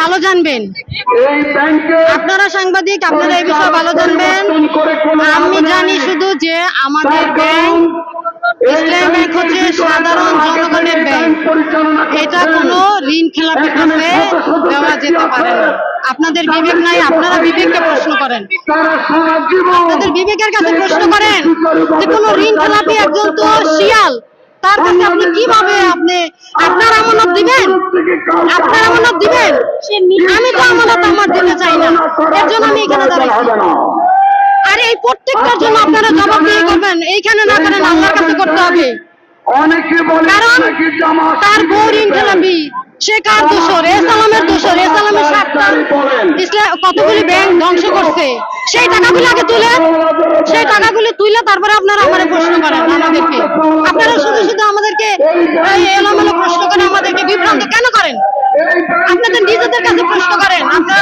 ভালো জানবেন, আপনারা সাংবাদিক, আপনারা এই বিষয়ে ভালো জানবেন। আমি জানি শুধু যে আমাদের ব্যাংক ইসলামী ব্যাংক হচ্ছে সাধারণ জনগণের ব্যাংক, এটা কোনো ঋণ খেলাপির কাছে দেওয়া যেতে পারে না। আপনাদের বিবেক নাই, আপনারা বিবেককে প্রশ্ন করেন, আপনাদের বিবেকের কাছে প্রশ্ন করেন যে কোনো ঋণ খেলাপি একজন তো শিয়াল, তার কাছে আপনি কিভাবে আপনার আমানত দিবেন? আপনার আমানত দিবেন? আমি তো আমানত আমার দিতে চাই না, এর জন্য আমি এখানে দাঁড়াইছি। আর এই প্রত্যেকটার জন্য আপনারা জবাবদিহি করবেন, এইখানে না করেন আল্লাহর কাছে করতে হবে। কারণ তার বউ ঋণ খেলাপি, সে কার দোষর? এসালামের দোষর। এসালামের সাতটা কতগুলি ব্যাংক ধ্বংস করছে, সেই টাকাগুলো আগে তুলেন, সেই টাকাগুলো তুলে তারপরে আপনারা আমাদের প্রশ্ন করেন আমাদেরকে। আপনারা শুধু শুধু আমাদেরকে এলোমেলো প্রশ্ন করেন, আমাদেরকে বিভ্রান্ত কেন করেন? আপনাদের নিজেদের কাছে প্রশ্ন করেন, আপনারা